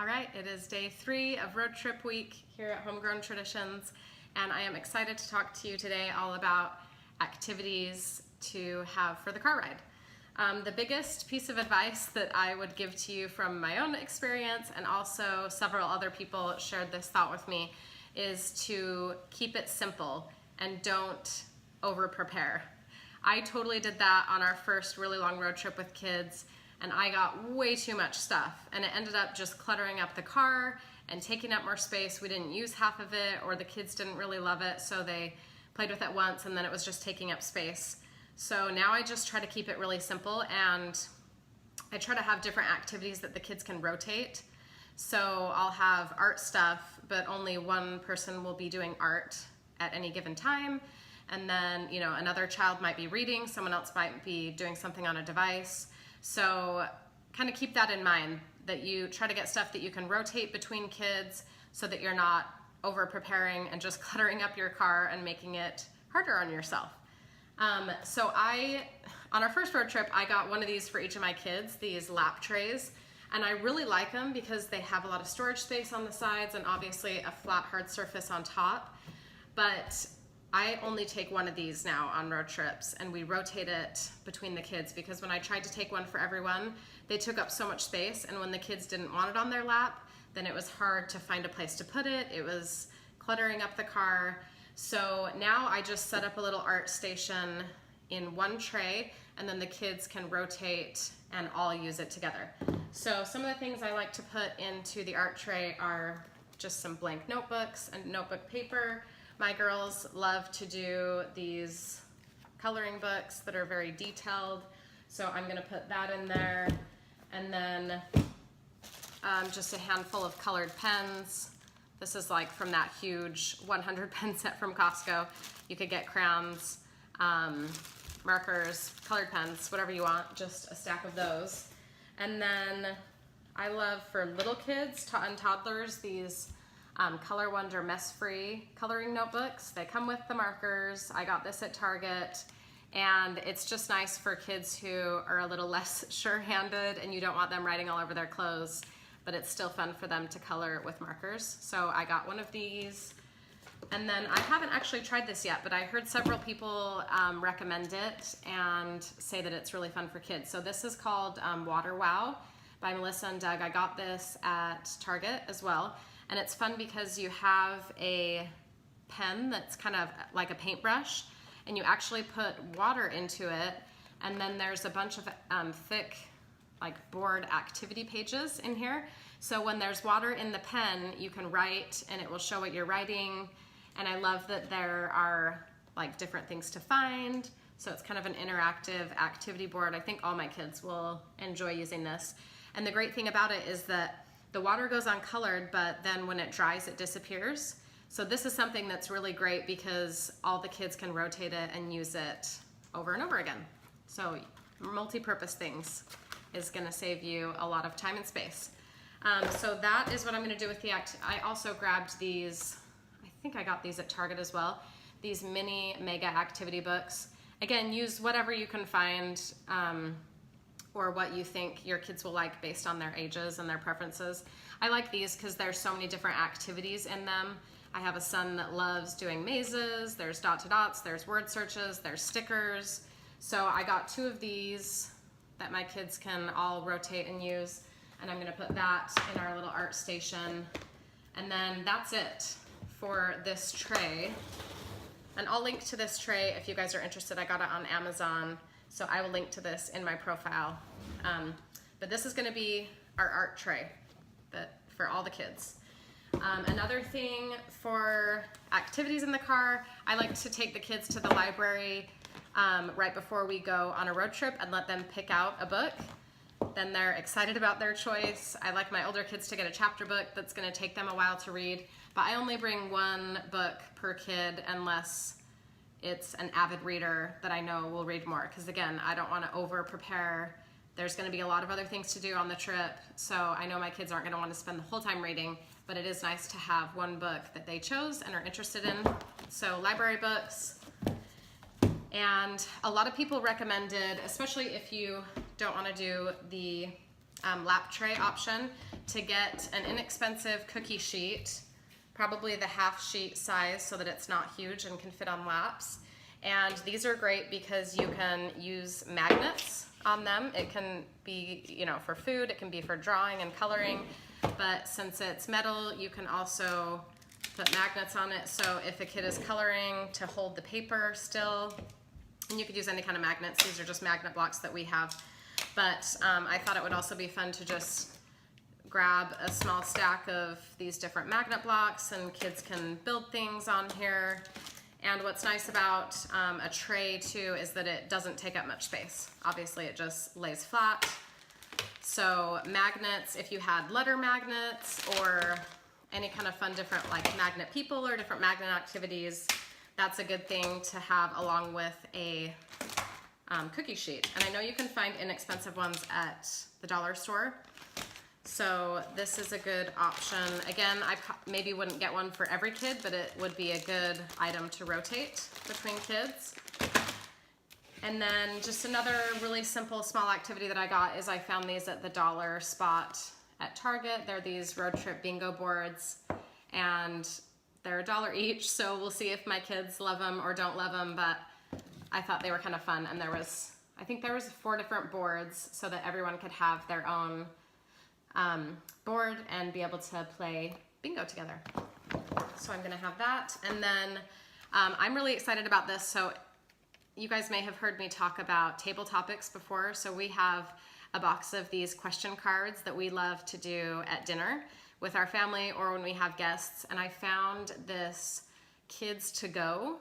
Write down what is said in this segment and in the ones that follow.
All right, it is day 3 of road trip week here at Homegrown Traditions, and I am excited to talk to you today all about activities to have for the car ride. The biggest piece of advice that I would give to you from my own experience, and also several other people shared this thought with me, is to keep it simple and don't over prepare. I totally did that on our first really long road trip with kids, and I got way too much stuff, and it ended up just cluttering up the car and taking up more space. We didn't use half of it, or the kids didn't really love it, so they played with it once and then it was just taking up space. So now I just try to keep it really simple, and I try to have different activities that the kids can rotate. So I'll have art stuff, but only one person will be doing art at any given time. And then, another child might be reading, someone else might be doing something on a device. So kind of keep that in mind, that you try to get stuff that you can rotate between kids so that you're not over preparing and just cluttering up your car and making it harder on yourself. So on our first road trip, I got one of these for each of my kids, these lap trays. And I really like them because they have a lot of storage space on the sides and obviously a flat, hard surface on top. But I only take one of these now on road trips, and we rotate it between the kids, because when I tried to take one for everyone, they took up so much space, and when the kids didn't want it on their lap, then it was hard to find a place to put it. It was cluttering up the car. So now I just set up a little art station in one tray, and then the kids can rotate and all use it together. So some of the things I like to put into the art tray are just some blank notebooks and notebook paper. My girls love to do these coloring books that are very detailed, so I'm gonna put that in there. And then just a handful of colored pens. This is like from that huge 100 pen set from Costco. You could get crayons, markers, colored pens, whatever you want, just a stack of those. And then I love, for little kids and toddlers, these Color Wonder mess-free coloring notebooks. They come with the markers. I got this at Target, and it's just nice for kids who are a little less sure-handed and you don't want them writing all over their clothes, but it's still fun for them to color with markers. So I got one of these. And then I haven't actually tried this yet, but I heard several people recommend it and say that it's really fun for kids. So this is called Water Wow by Melissa and Doug. I got this at Target as well. And it's fun because you have a pen that's kind of like a paintbrush, and you actually put water into it, and then there's a bunch of thick like board activity pages in here. So when there's water in the pen, you can write and it will show what you're writing. And I love that there are like different things to find. So it's kind of an interactive activity board. I think all my kids will enjoy using this. And the great thing about it is that the water goes on colored, but then when it dries, it disappears. So this is something that's really great because all the kids can rotate it and use it over and over again. So multi-purpose things is gonna save you a lot of time and space. So that is what I'm gonna do with I also grabbed these, I think I got these at Target as well, these mini mega activity books. Again, use whatever you can find, or what you think your kids will like based on their ages and their preferences. I like these because there's so many different activities in them. I have a son that loves doing mazes, there's dot to dots, there's word searches, there's stickers. So I got 2 of these that my kids can all rotate and use, and I'm gonna put that in our little art station. And then that's it for this tray. And I'll link to this tray if you guys are interested. I got it on Amazon, so I will link to this in my profile. But this is gonna be our art tray for all the kids. Another thing for activities in the car, I like to take the kids to the library right before we go on a road trip and let them pick out a book. Then they're excited about their choice. I like my older kids to get a chapter book that's gonna take them a while to read, but I only bring 1 book per kid unless it's an avid reader that I know will read more, because again, I don't want to over prepare. There's going to be a lot of other things to do on the trip, so I know my kids aren't going to want to spend the whole time reading, but it is nice to have 1 book that they chose and are interested in. So library books. And a lot of people recommended, especially if you don't want to do the lap tray option, to get an inexpensive cookie sheet, probably the half sheet size so that it's not huge and can fit on laps. And these are great because you can use magnets on them. It can be, you know, for food, it can be for drawing and coloring, but since it's metal, you can also put magnets on it. So if a kid is coloring, to hold the paper still, and you could use any kind of magnets. These are just magnet blocks that we have. But I thought it would also be fun to just grab a small stack of these different magnet blocks, and kids can build things on here. And what's nice about a tray too is that it doesn't take up much space. Obviously it just lays flat. So magnets, if you had letter magnets or any kind of fun different like magnet people or different magnet activities, that's a good thing to have along with a cookie sheet. And I know you can find inexpensive ones at the dollar store. So this is a good option. Again, I maybe wouldn't get one for every kid, but it would be a good item to rotate between kids. And then just another really simple small activity that I got is I found these at the dollar spot at Target. They're these road trip bingo boards, and they're $1 each. So we'll see if my kids love them or don't love them, but I thought they were kind of fun. And I think there was 4 different boards so that everyone could have their own board and be able to play bingo together. So I'm gonna have that. And then I'm really excited about this. So you guys may have heard me talk about table topics before. So we have a box of these question cards that we love to do at dinner with our family or when we have guests. And I found this Kids to Go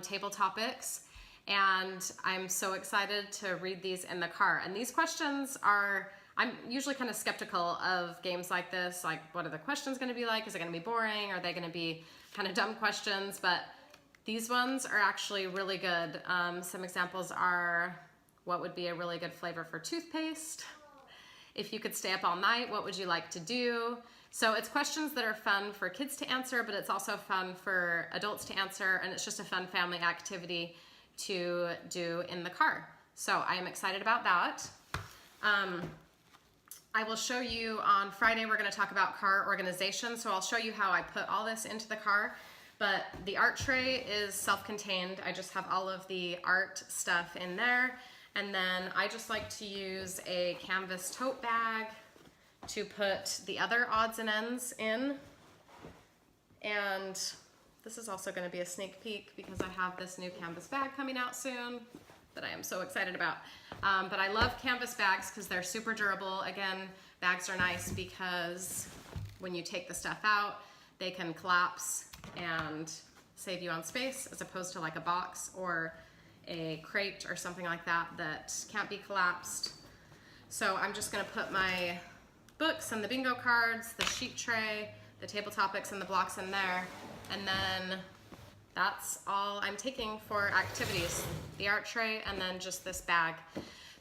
table topics, and I'm so excited to read these in the car. And these questions are, I'm usually kind of skeptical of games like this. Like, what are the questions going to be like? Is it going to be boring? Are they going to be kind of dumb questions? But these ones are actually really good. Some examples are, what would be a really good flavor for toothpaste? If you could stay up all night, what would you like to do? So it's questions that are fun for kids to answer, but it's also fun for adults to answer, and it's just a fun family activity to do in the car. So I am excited about that. I will show you on Friday, we're going to talk about car organization. So I'll show you how I put all this into the car. But the art tray is self-contained. I just have all of the art stuff in there. And then I just like to use a canvas tote bag to put the other odds and ends in. And this is also going to be a sneak peek because I have this new canvas bag coming out soon that I am so excited about. But I love canvas bags because they're super durable. Again, bags are nice because when you take the stuff out, they can collapse and save you on space, as opposed to like a box or a crate or something like that that can't be collapsed. So I'm just gonna put my books and the bingo cards, the sheet tray, the table topics and the blocks in there, and then that's all I'm taking for activities, the art tray and then just this bag.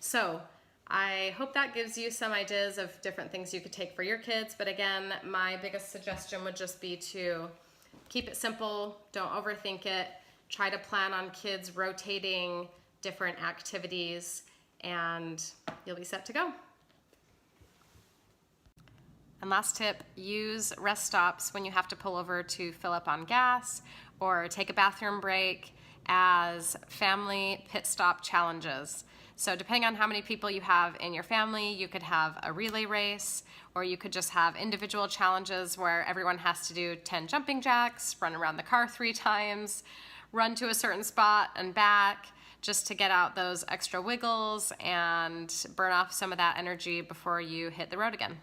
So I hope that gives you some ideas of different things you could take for your kids. But again, my biggest suggestion would just be to keep it simple, don't overthink it, try to plan on kids rotating different activities, and you'll be set to go. And last tip, use rest stops when you have to pull over to fill up on gas or take a bathroom break as family pit stop challenges. So depending on how many people you have in your family, you could have a relay race, or you could just have individual challenges where everyone has to do 10 jumping jacks, run around the car 3 times, run to a certain spot and back, just to get out those extra wiggles and burn off some of that energy before you hit the road again.